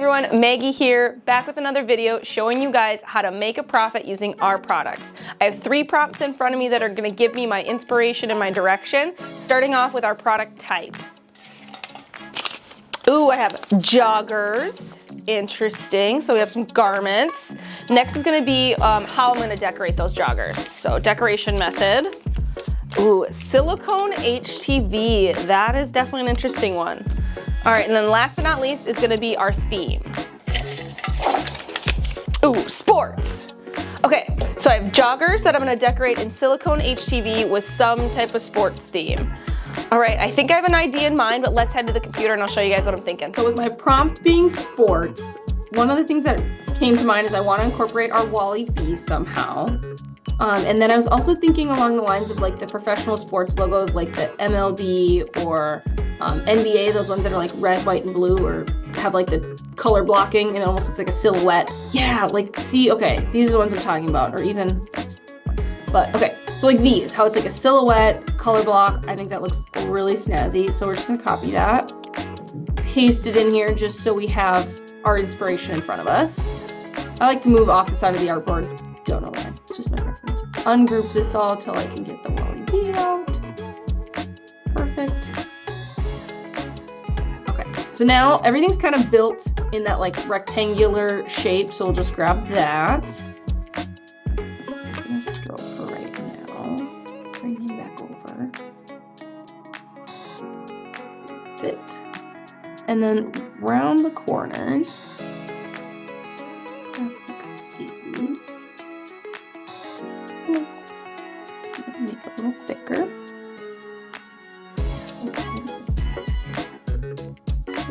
everyone, Maggie here, back with another video showing you guys how to make a profit using our products. I have 3 prompts in front of me that are going to give me my inspiration and my direction, starting off with our product type. Ooh, I have joggers. Interesting. So we have some garments. Next is going to be how I'm going to decorate those joggers. So decoration method. Ooh, silicone HTV. That is definitely an interesting one. All right, and then last but not least is gonna be our theme. Ooh, sports. Okay, so I have joggers that I'm gonna decorate in silicone HTV with some type of sports theme. All right, I think I have an idea in mind, but let's head to the computer and I'll show you guys what I'm thinking. So with my prompt being sports, one of the things that came to mind is I wanna incorporate our Wally B somehow. And then I was also thinking along the lines of like the professional sports logos, like the MLB or NBA, those ones that are like red, white, and blue, or have like the color blocking and it almost looks like a silhouette. Yeah, like, see, okay, these are the ones I'm talking about, or even, but okay, so like these, how it's like a silhouette, color block, I think that looks really snazzy. So we're just gonna copy that, paste it in here just so we have our inspiration in front of us. I like to move off the side of the artboard. Don't know why, it's just my preference. Ungroup this all till I can get the Wally B out. Perfect. Okay, so now everything's kind of built in that like rectangular shape, so we'll just grab that. I'm gonna stroke for right now. Bring him back over. Fit. And then round the corners. Make it a little thicker.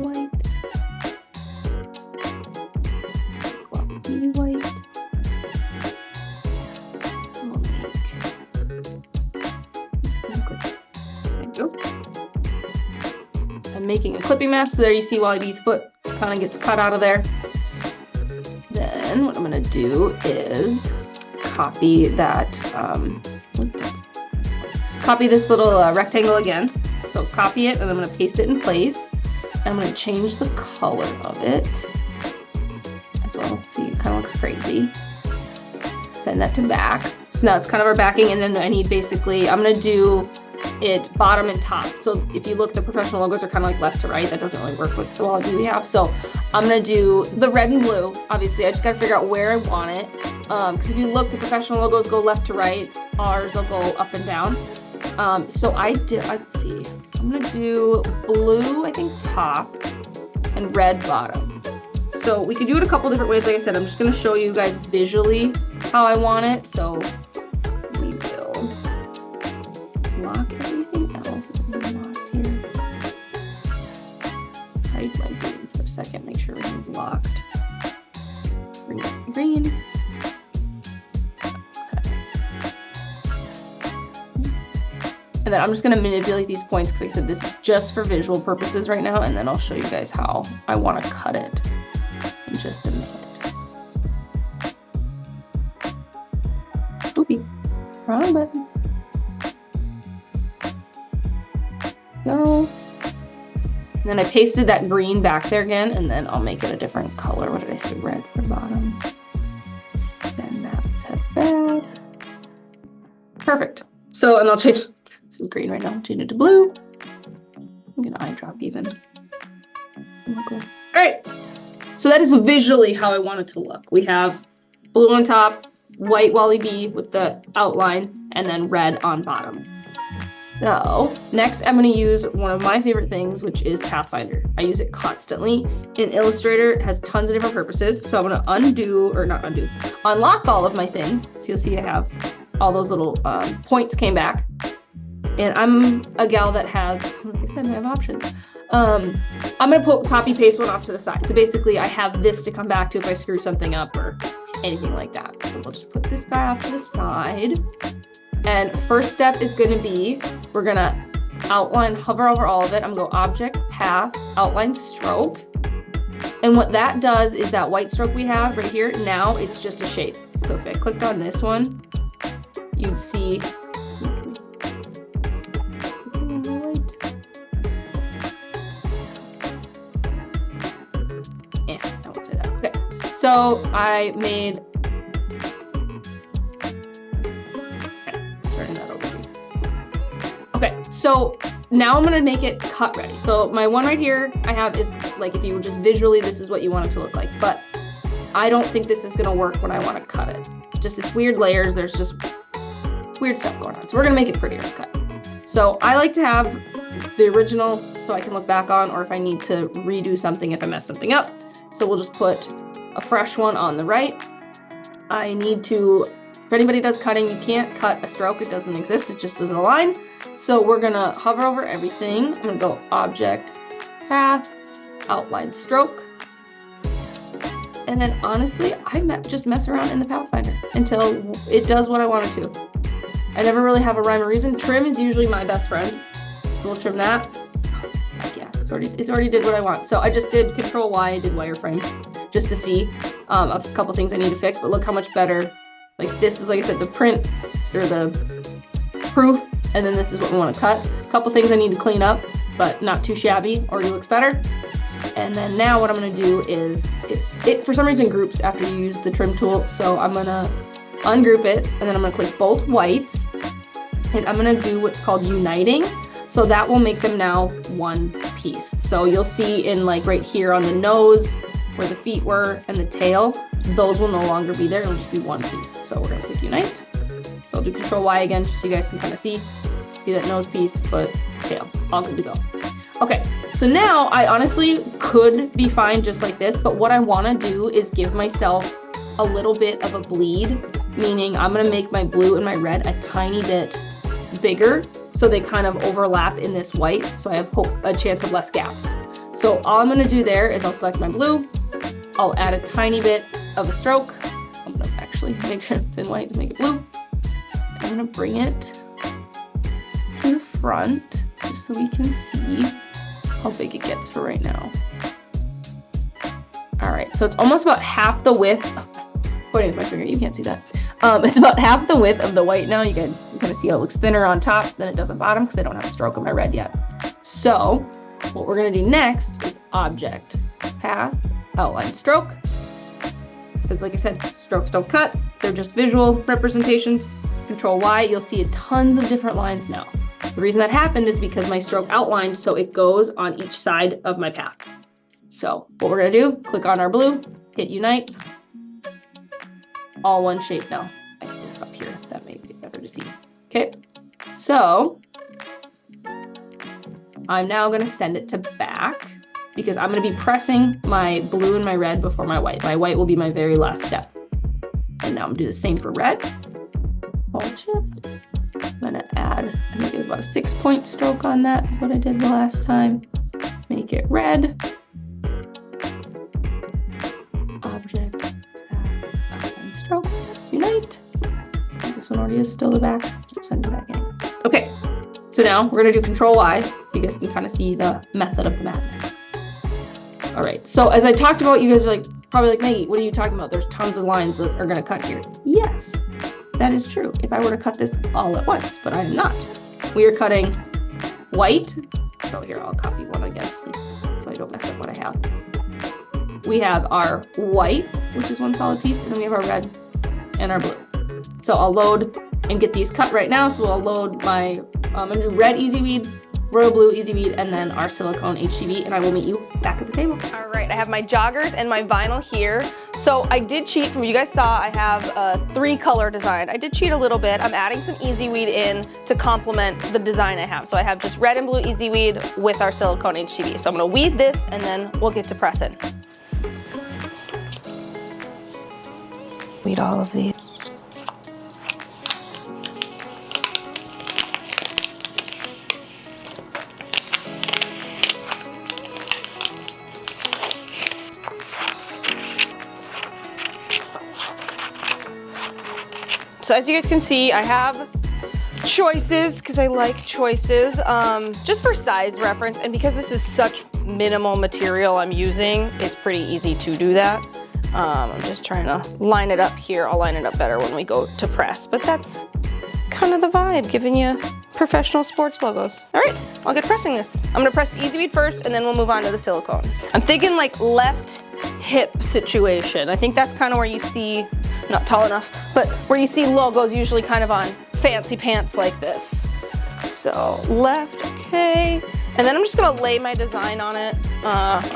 White. Wally white. We'll there we go. I'm making a clipping mess. So there you see Wally B's foot kind of gets cut out of there. Then what I'm gonna do is copy that. Copy this little rectangle again. So copy it and I'm going to paste it in place. I'm going to change the color of it as well. See, it kind of looks crazy. Send that to back. So now it's kind of our backing, and then I need basically, I'm going to do it bottom and top. So if you look, the professional logos are kind of like left to right. That doesn't really work with the Wally we have. So I'm going to do the red and blue. Obviously, I just got to figure out where I want it. Because if you look, the professional logos go left to right. Ours will go up and down. So let's see, I'm gonna do blue, I think, top, and red bottom. So we can do it a couple different ways. Like I said, I'm just gonna show you guys visually how I want it. So we will lock everything else. Locked here. Hide my green for a second, make sure everything's locked. Bring up the green. And then I'm just going to manipulate these points because like I said, this is just for visual purposes right now, and then I'll show you guys how I want to cut it in just a minute. Oopie, wrong button. Go. And then I pasted that green back there again, and then I'll make it a different color. What did I say? Red for bottom. Send that to back. Perfect. So, and I'll change. This is green right now. Change it to blue. I'm gonna eye drop even. All right. So that is visually how I want it to look. We have blue on top, white Wally B with the outline, and then red on bottom. So next I'm going to use one of my favorite things, which is Pathfinder. I use it constantly. In Illustrator, it has tons of different purposes. So I'm going to unlock all of my things. So you'll see I have all those little points came back. And I'm a gal that has, like I said, I have options. I'm going to copy paste one off to the side. So basically I have this to come back to if I screw something up or anything like that. So we'll just put this guy off to the side. And first step is going to be, we're going to outline, hover over all of it. I'm going to go object, path, outline, stroke. And what that does is that white stroke we have right here, now it's just a shape. So if I clicked on this one, you'd see So I made, turning that over here. Okay, so now I'm gonna make it cut ready. So my one right here I have is like, if you just visually, this is what you want it to look like, but I don't think this is gonna work when I wanna cut it. Just, it's weird layers, there's just weird stuff going on. So we're gonna make it prettier to cut. So I like to have the original so I can look back on, or if I need to redo something if I mess something up. So we'll just put a fresh one on the right. I need to, if anybody does cutting, you can't cut a stroke, it doesn't exist, it just is a line. So we're gonna hover over everything. I'm gonna go object, path, outline stroke. And then honestly, I just mess around in the Pathfinder until it does what I want it to. I never really have a rhyme or reason. Trim is usually my best friend. So we'll trim that. Yeah, it's already did what I want. So I just did Control Y, I did wireframe just to see a couple things I need to fix, but look how much better. Like this is, like I said, the print or the proof, and then this is what we want to cut. A couple things I need to clean up, but not too shabby, already looks better. And then now what I'm gonna do is, it for some reason groups after you use the trim tool, so I'm gonna ungroup it, and then I'm gonna click both whites, and I'm gonna do what's called uniting. So that will make them now one piece. So you'll see in like right here on the nose, where the feet were, and the tail, those will no longer be there, it'll just be one piece. So we're gonna click unite. So I'll do Control Y again, just so you guys can kind of see that nose piece, foot, tail, all good to go. Okay, so now I honestly could be fine just like this, but what I wanna do is give myself a little bit of a bleed, meaning I'm gonna make my blue and my red a tiny bit bigger so they kind of overlap in this white, so I have a chance of less gaps. So all I'm gonna do there is I'll select my blue, I'll add a tiny bit of a stroke. I'm gonna actually make sure it's in white to make it blue. I'm gonna bring it to the front just so we can see how big it gets for right now. All right, so it's almost about half the width. Pointing with my finger, you can't see that. It's about half the width of the white now. You guys can kind of see how it looks thinner on top than it does on bottom because I don't have a stroke on my red yet. So what we're gonna do next is object, path, outline stroke. Because like I said, strokes don't cut, they're just visual representations. Control Y, you'll see tons of different lines now. The reason that happened is because my stroke outlined so it goes on each side of my path. So what we're gonna do, click on our blue, hit unite, all one shape now. I can put it up here, that may be better to see. Okay, so I'm now gonna send it to back because I'm gonna be pressing my blue and my red before my white. My white will be my very last step. And now I'm gonna do the same for red. Alt shift. I'm gonna add, I think it was about a 6-point stroke on that, is what I did the last time. Make it red. Object, outline stroke, unite. This one already is still the back, send it back in. Okay, so now we're gonna do Control Y, so you guys can kind of see the method of the madness. All right, so as I talked about, you guys are like, probably like, Maggie, what are you talking about? There's tons of lines that are gonna cut here. Yes, that is true. If I were to cut this all at once, but I am not. We are cutting white. So here, I'll copy one again so I don't mess up what I have. We have our white, which is one solid piece, and then we have our red and our blue. So I'll load and get these cut right now. So I'll load my, I'm gonna do red EasyWeed, royal blue EasyWeed, and then our Silicone HTV, and I will meet you back at the table. All right, I have my joggers and my vinyl here. So I did cheat, from what you guys saw, I have a 3-color design. I did cheat a little bit. I'm adding some EasyWeed in to complement the design I have. So I have just red and blue EasyWeed with our Silicone HTV. So I'm gonna weed this and then we'll get to pressing. Weed all of these. So as you guys can see, I have choices because I like choices, just for size reference, and because this is such minimal material I'm using, it's pretty easy to do that. I'm just trying to line it up here. I'll line it up better when we go to press, but that's kind of the vibe, giving you professional sports logos. All right, I'll get pressing this. I'm gonna press the EasyWeed first and then we'll move on to the silicone. I'm thinking like left hip situation. I think that's kind of where you see, not tall enough, but where you see logos usually kind of on fancy pants like this. So left, okay. And then I'm just gonna lay my design on it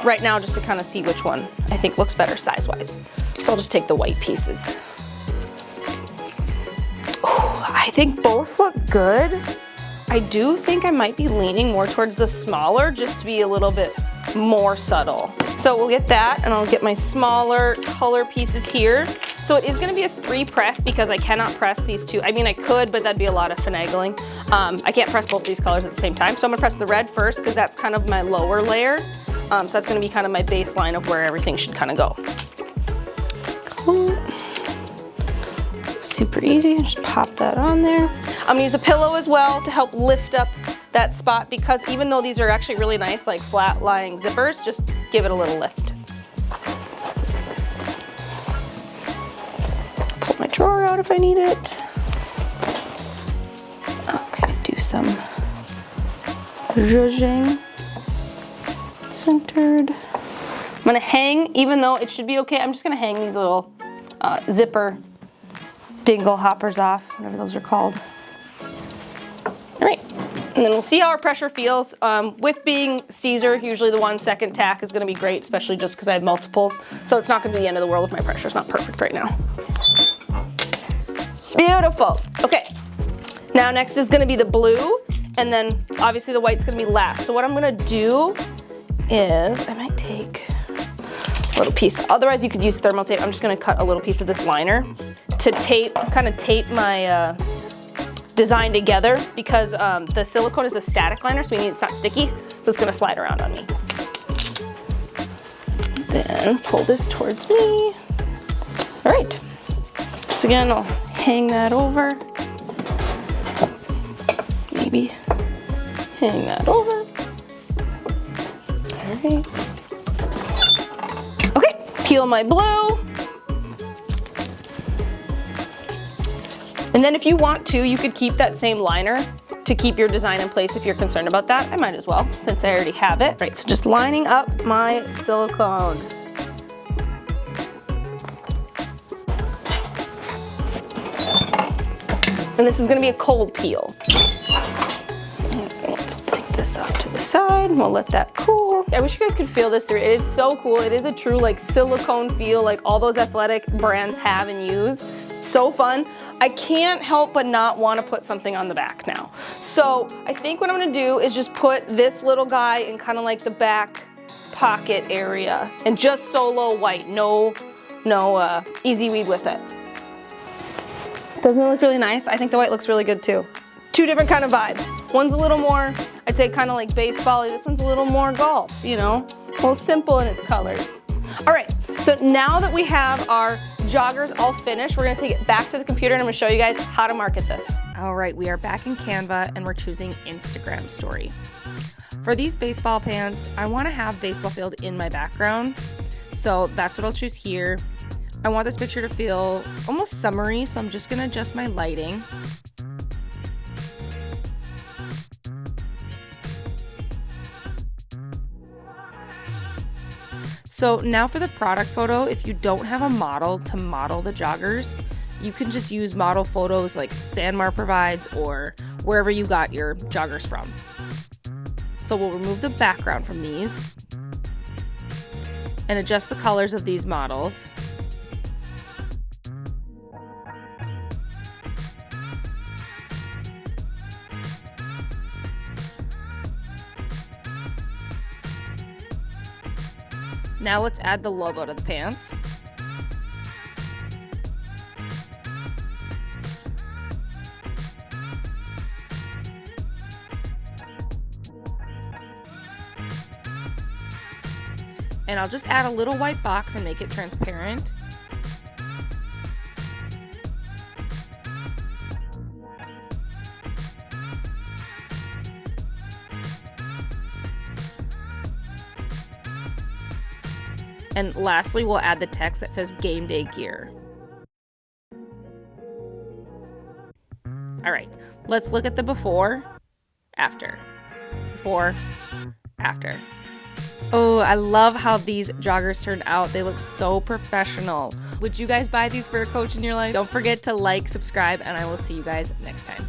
right now just to kind of see which one I think looks better size-wise. So I'll just take the white pieces. Ooh, I think both look good. I do think I might be leaning more towards the smaller just to be a little bit more subtle. So we'll get that, and I'll get my smaller color pieces here. So it is gonna be a 3 press because I cannot press these two. I mean, I could, but that'd be a lot of finagling. I can't press both these colors at the same time. So I'm gonna press the red first because that's kind of my lower layer. So that's gonna be kind of my baseline of where everything should kind of go. Cool. Super easy, just pop that on there. I'm gonna use a pillow as well to help lift up that spot because even though these are actually really nice, like flat lying zippers, just give it a little lift. Pull my drawer out if I need it. Okay, do some zhuzhing. Centered. I'm gonna hang, even though it should be okay, I'm just gonna hang these little zipper dingle hoppers off, whatever those are called. All right, and then we'll see how our pressure feels. With being Caesar, usually the 1 second tack is gonna be great, especially just because I have multiples. So it's not gonna be the end of the world if my pressure's not perfect right now. Beautiful, okay. Now next is gonna be the blue, and then obviously the white's gonna be last. So what I'm gonna do is, I might take a little piece, otherwise you could use thermal tape. I'm just gonna cut a little piece of this liner to tape, kind of tape my design together because the silicone is a static liner, so it's not sticky, so it's gonna slide around on me. Then pull this towards me. All right, so again, I'll hang that over. Maybe hang that over. All right. Okay, peel my blue. And then if you want to, you could keep that same liner to keep your design in place if you're concerned about that. I might as well, since I already have it. Right, so just lining up my silicone. And this is gonna be a cold peel. Let's take this off to the side and we'll let that cool. I wish you guys could feel this through. It is so cool. It is a true like silicone feel like all those athletic brands have and use. So fun. I can't help but not want to put something on the back now. So I think what I'm gonna do is just put this little guy in kind of like the back pocket area and just solo white, no EasyWeed with it. Doesn't it look really nice? I think the white looks really good too. Two different kind of vibes. One's a little more, I'd say kind of like baseball-y. This one's a little more golf, you know? A little simple in its colors. All right, so now that we have our joggers all finished, we're gonna take it back to the computer and I'm gonna show you guys how to market this. All right, we are back in Canva and we're choosing Instagram story. For these baseball pants, I wanna have baseball field in my background. So that's what I'll choose here. I want this picture to feel almost summery, so I'm just gonna adjust my lighting. So now for the product photo, if you don't have a model to model the joggers, you can just use model photos like Sanmar provides or wherever you got your joggers from. So we'll remove the background from these and adjust the colors of these models. Now let's add the logo to the pants. And I'll just add a little white box and make it transparent. And lastly, we'll add the text that says game day gear. All right, let's look at the before, after, before, after. Oh, I love how these joggers turned out. They look so professional. Would you guys buy these for a coach in your life? Don't forget to like, subscribe, and I will see you guys next time.